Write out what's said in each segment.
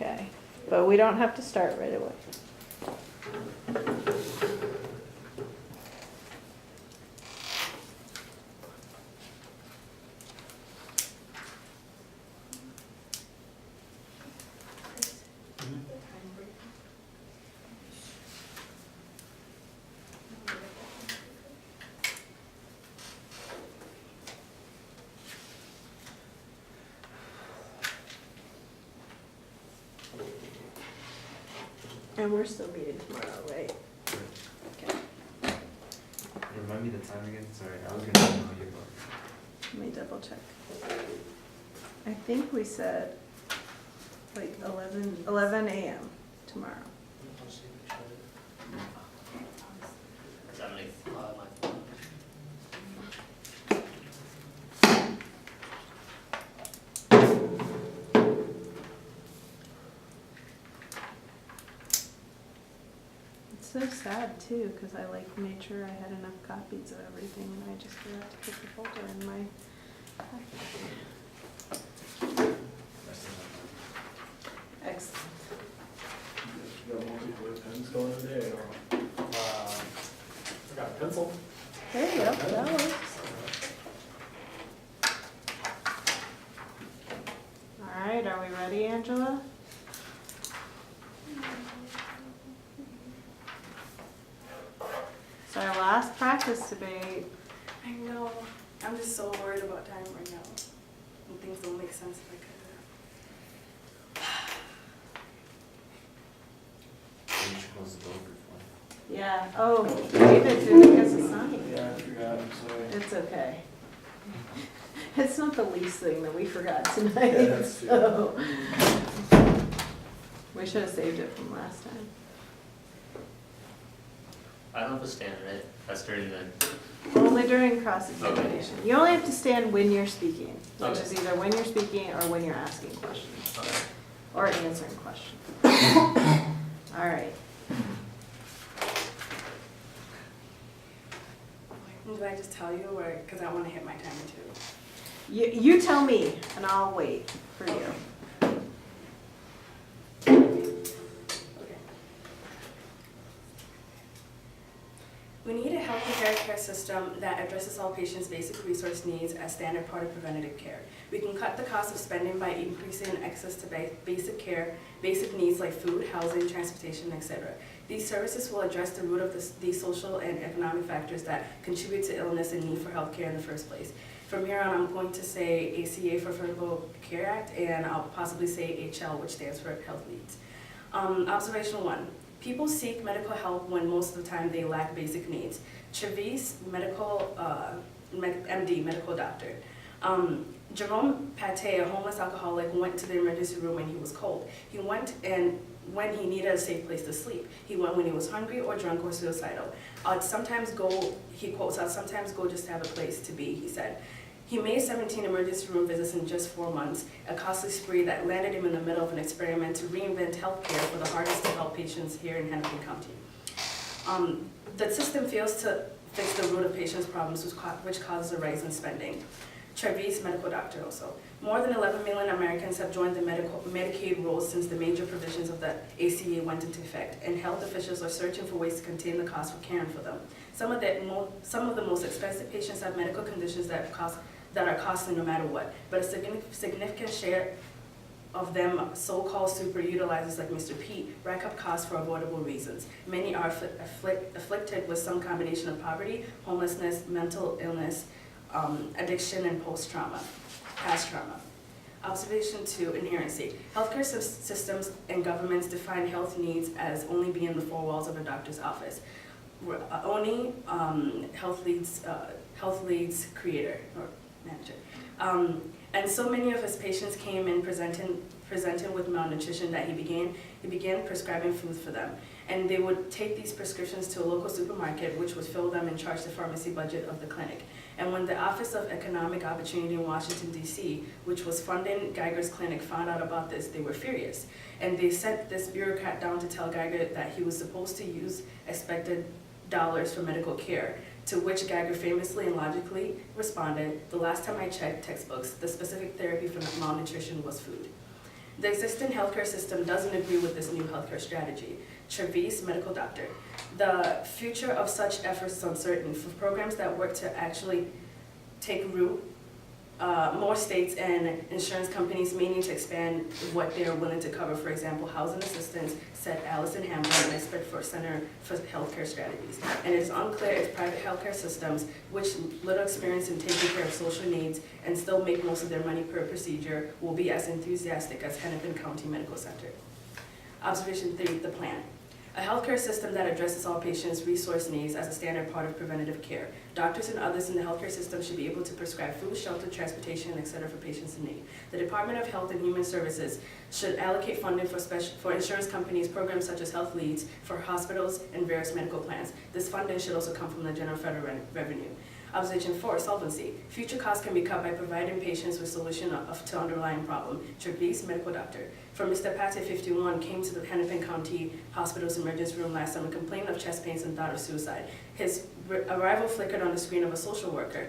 Okay, but we don't have to start right away. And we're still meeting tomorrow, right? Okay, Remind me the time again, sorry, I was gonna email you, but. let me double check. I think we said like 11 a.m. tomorrow. Does that make my phone? It's so sad too, because I like made sure I had enough copies of everything and I just forgot to put the folder in my packet. Excellent. You got multiple pens going today, or? I got a pencil. There you go, that works. All right, are we ready, Angela? So our last practice debate, I know. I'm just so worried about time right now. And things don't make sense if I You should close the door before. yeah, oh, David didn't get to sign. Yeah, I forgot, I'm sorry. It's okay. It's not the least thing that we forgot tonight, Yeah, that's true. so. We should have saved it from last time. I don't have to stand, right? That's during the, Only during cross-examination. You only have to stand when you're speaking, which Okay. is either when you're speaking or when you're asking questions, okay. or answering questions. All right. Did I just tell you, or, because I want to hit my timer too? You tell me, and I'll wait for you. Okay. We need a healthy healthcare system that addresses all patients' basic resource needs as standard part of preventative care. We can cut the cost of spending by increasing access to basic care, basic needs like food, housing, transportation, etc. These services will address the root of these social and economic factors that contribute to illness and need for healthcare in the first place. From here on, I'm going to say ACA for Affordable Care Act, and I'll possibly say HL, which stands for Health Needs. Observation 1. People seek medical help when most of the time they lack basic needs. Travis, MD, medical doctor. Jerome Pate, a homeless alcoholic, went to the emergency room when he was cold. He went and when he needed a safe place to sleep. He went when he was hungry or drunk or suicidal. I'd sometimes go, he quotes, I'd sometimes go just to have a place to be, he said. He made 17 emergency room visits in just 4 months, a costly spree that landed him in the middle of an experiment to reinvent healthcare for the hardest to help patients here in Hennepin County. The system fails to fix the root of patients' problems, which causes a rise in spending. Travis, medical doctor also. More than 11 million Americans have joined the Medicaid rolls since the major provisions of the ACA went into effect, and health officials are searching for ways to contain the cost for caring for them. Some of the most expensive patients have medical conditions that are costly no matter what, but a significant share of them so-called super utilizers like Mr. Pete rack up costs for avoidable reasons. Many are afflicted with some combination of poverty, homelessness, mental illness, addiction, and past trauma. Observation 2, inherency. Healthcare systems and governments define health needs as only being the 4 walls of a doctor's office. Only health leads creator or manager. And so many of his patients came in presenting with malnutrition that he began prescribing food for them. And they would take these prescriptions to a local supermarket, which would fill them and charge the pharmacy budget of the clinic. And when the Office of Economic Opportunity in Washington, D.C., which was funding Geiger's clinic, found out about this, they were furious. And they sent this bureaucrat down to tell Geiger that he was supposed to use expected dollars for medical care, to which Geiger famously and logically responded, "The last time I checked textbooks, the specific therapy for malnutrition was food." The existing healthcare system doesn't agree with this new healthcare strategy. Travis, medical doctor. The future of such efforts is uncertain. For programs that work to actually take root, more states and insurance companies may need to expand what they're willing to cover. For example, housing assistance, said Allison Hamlin, an expert for Center for Healthcare Strategies. And it is unclear if private healthcare systems, which little experience in taking care of social needs and still make most of their money per procedure, will be as enthusiastic as Hennepin County Medical Center. Observation 3, the plan. A healthcare system that addresses all patients' resource needs as a standard part of preventative care. Doctors and others in the healthcare system should be able to prescribe food, shelter, transportation, etc. for patients in need. The Department of Health and Human Services should allocate funding for insurance companies, programs such as Health Leads, for hospitals, and various medical plans. This funding should also come from the general federal revenue. Observation 4, solvency. Future costs can be cut by providing patients with solution to underlying problem. Travis, medical doctor. For Mr. Pate, 51, came to the Hennepin County Hospital's emergency room last summer, complaining of chest pains and thought of suicide. His arrival flickered on the screen of a social worker.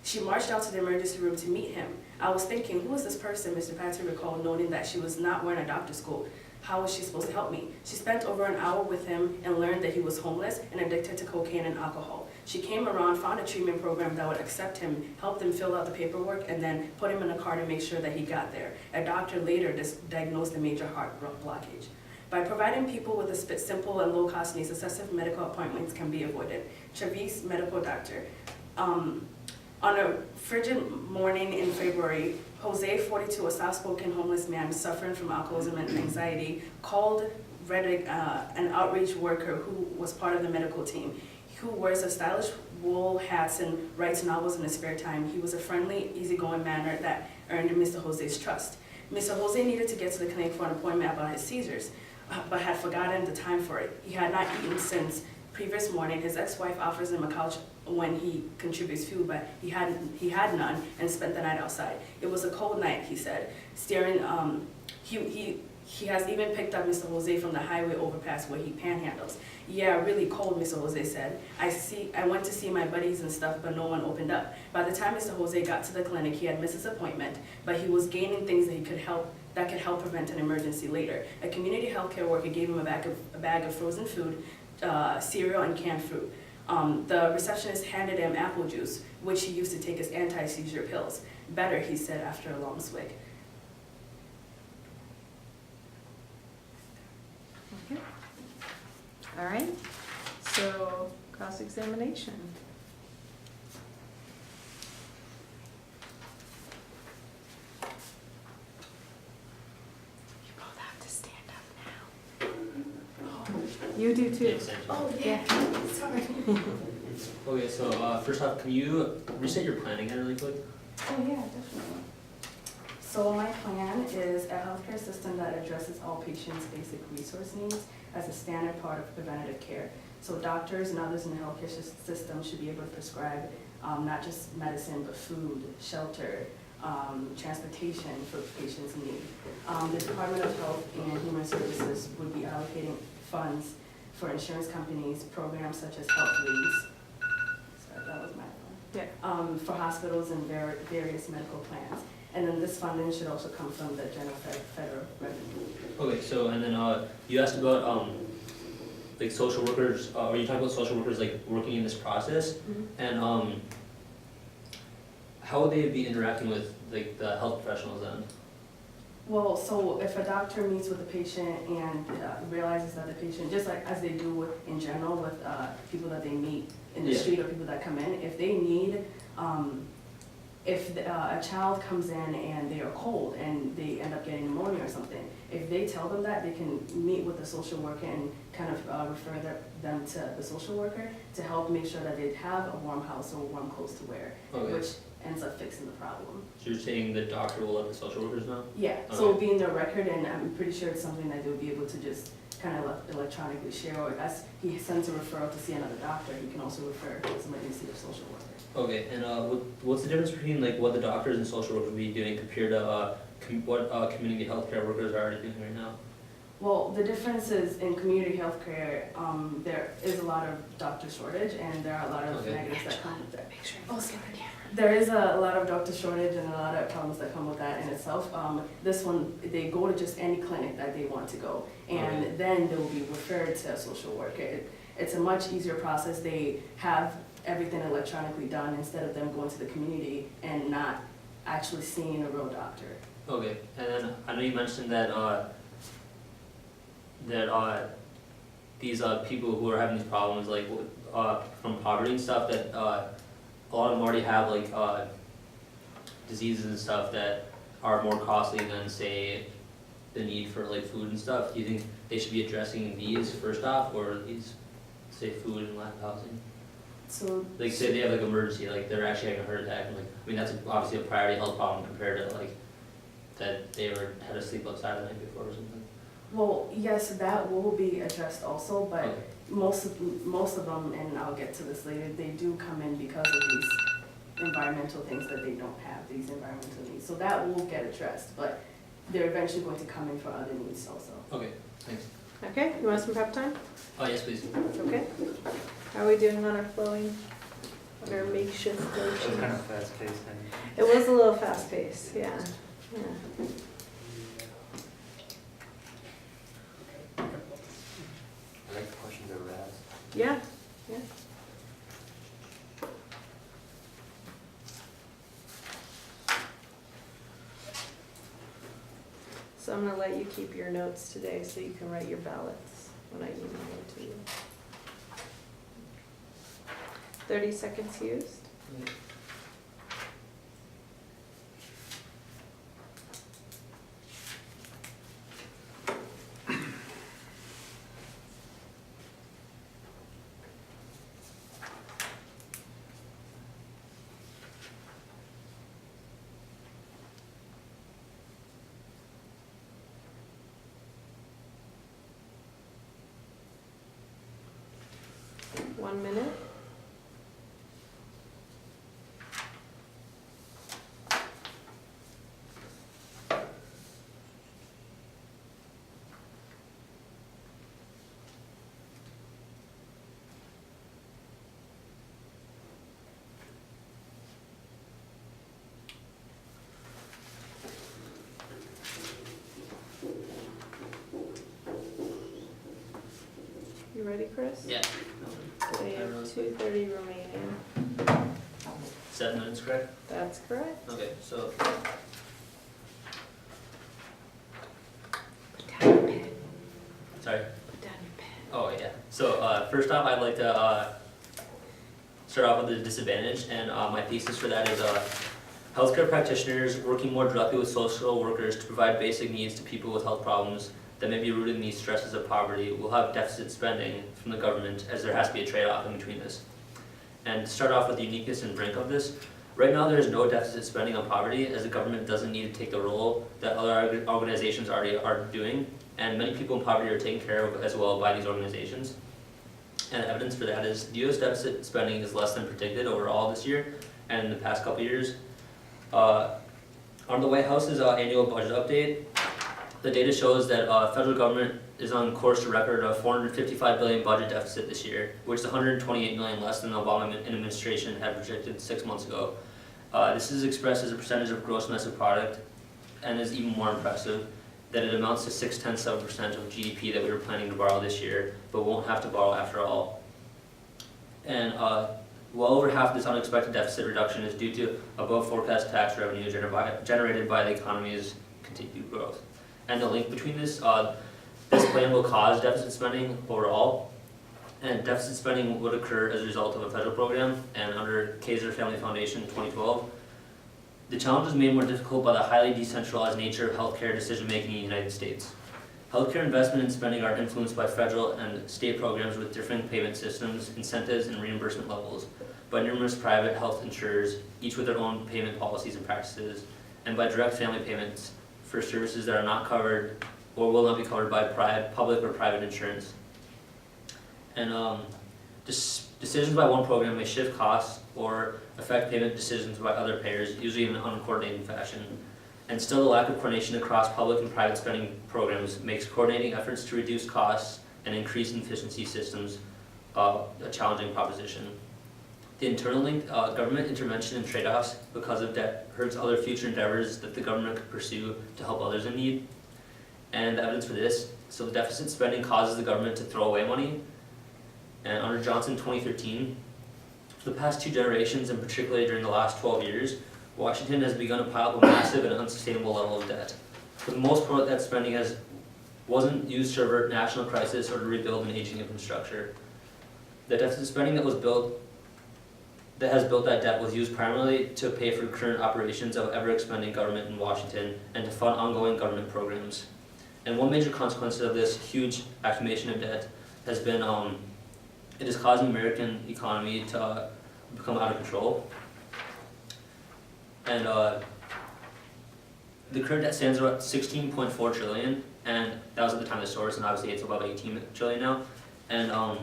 She marched out to the emergency room to meet him. I was thinking, who is this person? Mr. Pate recalled, noting that she was not wearing a doctor's coat. How was she supposed to help me? She spent over an hour with him and learned that he was homeless and addicted to cocaine and alcohol. She came around, found a treatment program that would accept him, helped him fill out the paperwork, and then put him in a car to make sure that he got there. A doctor later diagnosed a major heart blockage. By providing people with a simple and low-cost needs, excessive medical appointments can be avoided. Travis, medical doctor. On a frigid morning in February, Jose, 42, a soft-spoken homeless man suffering from alcoholism and anxiety, called Reddick, an outreach worker who was part of the medical team, who wears a stylish wool hats and writes novels in his spare time. He was a friendly, easygoing manner that earned Mr. Jose's trust. Mr. Jose needed to get to the clinic for an appointment about his seizures, but had forgotten the time for it. He had not eaten since previous morning. His ex-wife offers him a couch when he contributes food, but he had none and spent the night outside. It was a cold night, he said. He has even picked up Mr. Jose from the highway overpass where he panhandles. Yeah, really cold, Mr. Jose said. I went to see my buddies and stuff, but no one opened up. By the time Mr. Jose got to the clinic, he had missed his appointment, but he was gaining things that could help prevent an emergency later. A community healthcare worker gave him a bag of frozen food, cereal, and canned fruit. The receptionist handed him apple juice, which he used to take as anti-seizure pills. Better, he said after a long swig. Okay. All right, so cross-examination. You both have to stand up now. You do too. Oh, Yeah. sorry. Okay, so first off, can you restate your plan again really quick? Oh yeah, definitely. So my plan is a healthcare system that addresses all patients' basic resource needs as a standard part of preventative care. So doctors and others in the healthcare system should be able to prescribe not just medicine, but food, shelter, transportation for patients in need. The Department of Health and Human Services would be allocating funds for insurance companies, programs such as Health Leads. Sorry, that was my phone. Yeah. For hospitals and various medical plans. And then this funding should also come from the general federal revenue. Okay, so and then you asked about like social workers, or you talked about social workers like working in this process, and how would they be interacting with like the health professionals then? Well, so if a doctor meets with the patient and realizes that the patient, just like as they do in general with people that they meet in the street or people that come in, if they need, if a child comes in and they are cold and they end up getting pneumonia or something, if they tell them that, they can meet with the social worker and kind of refer them to the social worker to help make sure that they have a warm house or warm clothes to wear, which ends up fixing the problem. So you're saying the doctor will let the social workers know? Yeah, so it'll be in their record, and I'm pretty sure it's something that they'll be able to just kind of electronically share, or as he sends a referral to see another doctor, he can also refer somebody to see their social worker. Okay, and what's the difference between like what the doctors and social workers will be doing compared to what community healthcare workers are already doing right now? Well, the difference is in community healthcare, there is a lot of doctor shortage and there are a lot of Okay. negatives that come with that. There is a lot of doctor shortage and a lot of problems that come with that in itself. This one, they go to just any clinic that they want to go, and Okay. then they will be referred to a social worker. It's a much easier process. They have everything electronically done instead of them going to the community and not actually seeing a real doctor. Okay, and then I know you mentioned that, these, people who are having these problems, like, from poverty and stuff, that, a lot of them already have, like, diseases and stuff that are more costly than, say, the need for, like, food and stuff. Do you think they should be addressing these first off, or these, say, food and lack of housing? So Like, say they have, like, emergency, like, they're actually having a heart attack, and, like, I mean, that's obviously a priority health problem compared to, like, that they had to sleep outside the night before or something. well, yes, that will be addressed also, but Okay. most of them, and I'll get to this later, they do come in because of these environmental things that they don't have, these environmental needs. So that will get addressed, but they're eventually going to come in for other needs also. Okay, thanks. Okay, you want some prep time? Oh, yes, please. Okay. How are we doing on our flowing, on our makeshift It was motion? kind of fast paced and. It was a little fast paced, yeah. Yeah. I like the questions that were asked. Yeah, yeah. So I'm gonna let you keep your notes today so you can write your ballots when I email them to you. 30 seconds used. One minute. You ready, Chris? Yeah. We have 2:30 remaining. 7 minutes, correct? That's correct. Okay, so, Put down your pen. sorry. Put down your pen. Oh, yeah. So, first off, I'd like to, start off with the disadvantage, and, my thesis for that is, healthcare practitioners working more directly with social workers to provide basic needs to people with health problems that may be rooted in these stresses of poverty will have deficit spending from the government, as there has to be a trade-off in between this. And to start off with the uniqueness and brink of this, right now there is no deficit spending on poverty, as the government doesn't need to take the role that other organizations already are doing, and many people in poverty are taken care of as well by these organizations. And evidence for that is the U.S. deficit spending is less than predicted overall this year and in the past couple years. On the White House's annual budget update, the data shows that federal government is on course to record a $455 billion budget deficit this year, which is $128 million less than the Obama administration had projected 6 months ago. This is expressed as a percentage of gross domestic product, and is even more impressive that it amounts to 0.6% of GDP that we were planning to borrow this year, but won't have to borrow after all. And well over half of this unexpected deficit reduction is due to above forecast tax revenue generated by the economy's continued growth. And the link between this, this plan will cause deficit spending overall, and deficit spending would occur as a result of a federal program, and under Kaiser Family Foundation 2012. The challenge is made more difficult by the highly decentralized nature of healthcare decision-making in the United States. Healthcare investment and spending are influenced by federal and state programs with different payment systems, incentives, and reimbursement levels, by numerous private health insurers, each with their own payment policies and practices, and by direct family payments for services that are not covered or will not be covered by public or private insurance. And decisions by one program may shift costs or affect payment decisions by other payers, usually in an uncoordinated fashion. And still the lack of coordination across public and private spending programs makes coordinating efforts to reduce costs and increase efficiency systems a challenging proposition. The internal linked government intervention and trade-offs because of debt hurts other future endeavors that the government could pursue to help others in need. And the evidence for this, so the deficit spending causes the government to throw away money. And under Johnson 2013, for the past 2 generations, and particularly during the last 12 years, Washington has begun to pile up a massive and unsustainable level of debt. For the most part, that spending wasn't used to avert national crisis or to rebuild an aging infrastructure. The deficit spending that has built that debt was used primarily to pay for current operations of ever-expanding government in Washington and to fund ongoing government programs. And one major consequence of this huge accumulation of debt has been it is causing the American economy to become out of control. And the current debt stands at $16.4 trillion, and that was at the time of the source, and obviously it's above $18 trillion now. And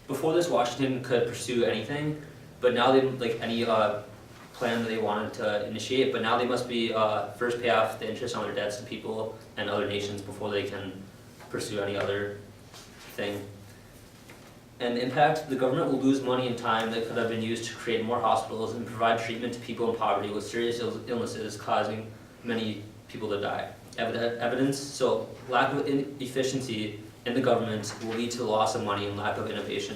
before this, Washington could pursue anything, but now they any plan that they wanted to initiate. But now they must be first pay off the interest on their debts to people and other nations before they can pursue any other thing. And the impact, the government will lose money and time that could have been used to create more hospitals and provide treatment to people in poverty with serious illnesses causing many people to die. Evidence, so lack of efficiency in the government will lead to the loss of money and lack of innovation.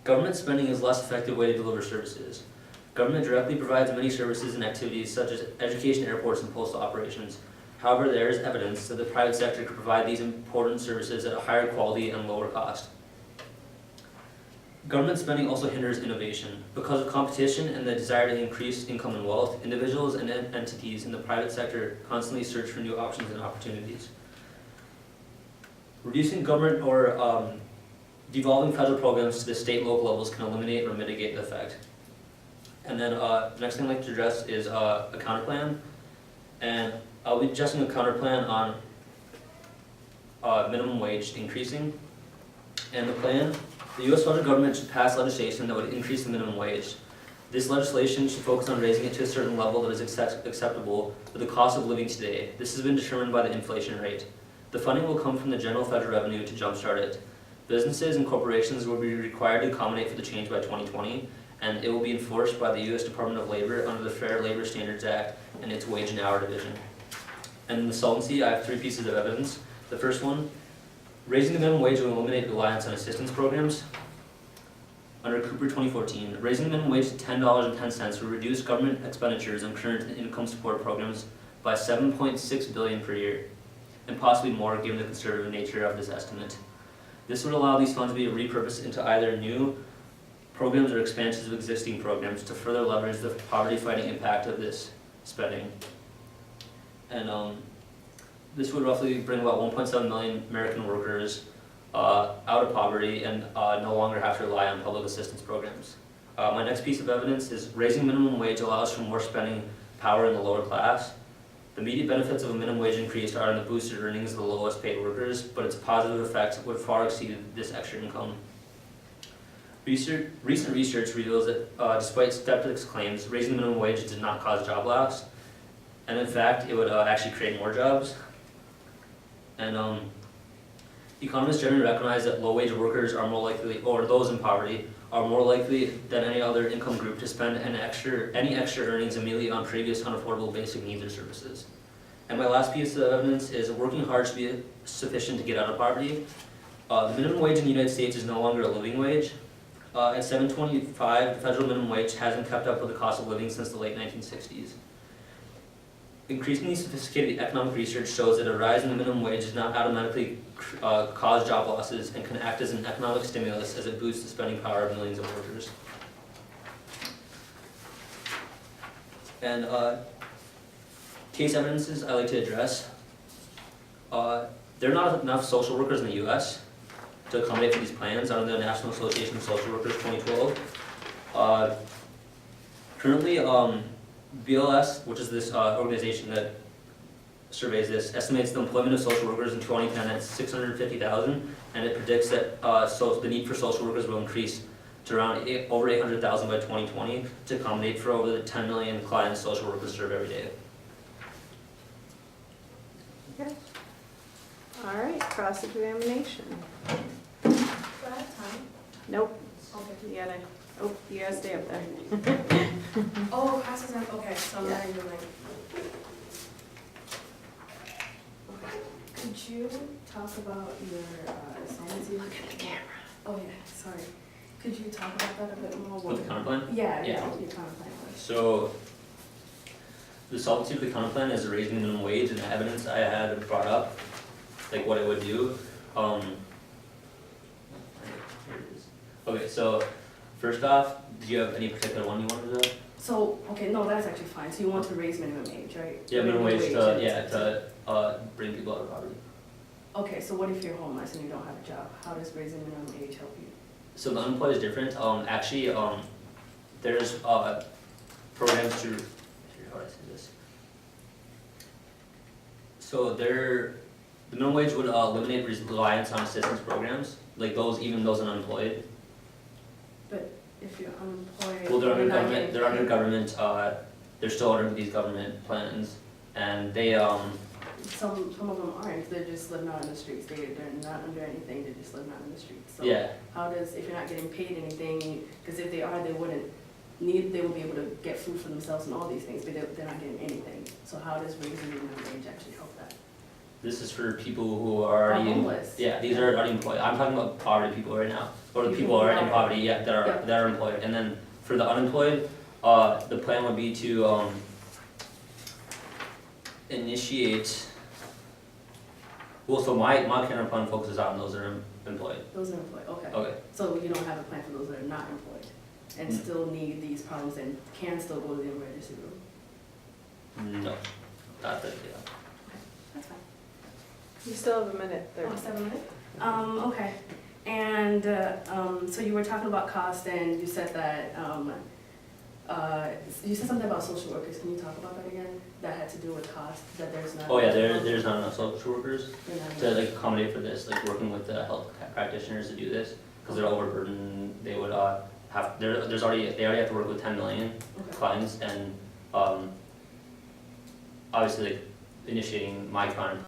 Government spending is a less effective way to deliver services. Government directly provides many services and activities such as education, airports, and postal operations. However, there is evidence that the private sector could provide these important services at a higher quality and lower cost. Government spending also hinders innovation. Because of competition and the desire to increase income and wealth, individuals and entities in the private sector constantly search for new options and opportunities. Reducing government or devolving federal programs to the state and local levels can eliminate or mitigate the effect. And then the next thing I'd like to address is a counterplan. And I'll be addressing a counterplan on minimum wage increasing. And the plan, the U.S. federal government should pass legislation that would increase the minimum wage. This legislation should focus on raising it to a certain level that is acceptable for the cost of living today. This has been determined by the inflation rate. The funding will come from the general federal revenue to jumpstart it. Businesses and corporations will be required to accommodate for the change by 2020, and it will be enforced by the U.S. Department of Labor under the Fair Labor Standards Act and its Wage and Hour Division. And in the solvency, I have 3 pieces of evidence. The first one, raising the minimum wage will eliminate reliance on assistance programs. Under Cooper 2014, raising the minimum wage to $10.10 will reduce government expenditures on current income support programs by $7.6 billion per year, and possibly more given the conservative nature of this estimate. This would allow these funds to be repurposed into either new programs or expansions of existing programs to further leverage the poverty-fighting impact of this spending. And this would roughly bring about 1.7 million American workers out of poverty and no longer have to rely on public assistance programs. My next piece of evidence is raising minimum wage allows for more spending power in the lower class. The immediate benefits of a minimum wage increase are in the boosted earnings of the lowest paid workers, but its positive effects would far exceed this extra income. Recent research reveals that despite skeptics' claims, raising the minimum wage did not cause job loss, and in fact, it would actually create more jobs. And economists generally recognize that low-wage workers are more likely, or those in poverty, are more likely than any other income group to spend any extra earnings immediately on previous unaffordable basic needs or services. And my last piece of evidence is working hard should be sufficient to get out of poverty. The minimum wage in the United States is no longer a living wage. At $7.25, the federal minimum wage hasn't kept up with the cost of living since the late 1960s. Increasingly sophisticated economic research shows that a rise in the minimum wage does not automatically cause job losses and can act as an economic stimulus as it boosts the spending power of millions of workers. And case evidences I like to address. There are not enough social workers in the U.S. to accommodate for these plans under the National Association of Social Workers 2012. Currently, BLS, which is this organization that surveys this, estimates the employment of social workers in 2010 at 650,000, and it predicts that the need for social workers will increase to around over 800,000 by 2020 to accommodate for over the 10 million clients social workers serve every day. Okay. All right, cross-examination. Do I have time? Nope, Okay. you gotta stay up there. Oh, classes are, okay, so I'm Yeah. not even like. Okay. Could you talk about your solvency? Look at the camera. Oh, yeah, sorry. Could you talk about that a bit more? With the counter plan? Yeah, Yeah. your counter plan. So, the solvency of the counter plan is raising the minimum wage, and the evidence I had brought up, like what it would do. Here it is. Okay, so first off, do you have any particular one you wanted to? So, okay, no, that's actually fine. So you want to raise minimum age, right? Yeah, minimum wage to, and- yeah, to bring people out of poverty. Okay, so what if you're homeless and you don't have a job? How does raising minimum age help you? So the unemployed is different. Actually, there's programs to. Here, how do I say this? So the minimum wage would eliminate reliance on assistance programs, like even those unemployed. But if you're unemployed, Well, they're under you're not government. getting They're under paid. government. They're still under these government plans, and they Some of them aren't. They're just living out in the streets. They're not under anything. They're just living out in the streets. So yeah. how does, if you're not getting paid anything, because if they are, they would be able to get food for themselves and all these things, but they're not getting anything. So how does raising minimum wage actually help that? This is for people who are already homeless. Yeah, these are unemployed. I'm talking about poverty people right now, or the people who are in poverty. Yeah, that are employed. And then for the unemployed, the plan would be to initiate. Well, so my counter plan focuses on those that are employed. Those are employed, okay. Okay. So you don't have a plan for those that are not employed and Mm. still need these problems and can still go to the emergency room? No, that's it. Yeah. That's fine. You still have a minute, Oh, 7 minutes? Okay. And, so you were talking about cost and you said that, you said something about social workers. Can you talk about that again? That had to do with cost, that there's not. Oh yeah, there's not enough social workers They're not to enough. like accommodate for this, like working with the health practitioners to do this, because they're overburdened. They would they already have to work with 10 million Okay. clients, and obviously like initiating my client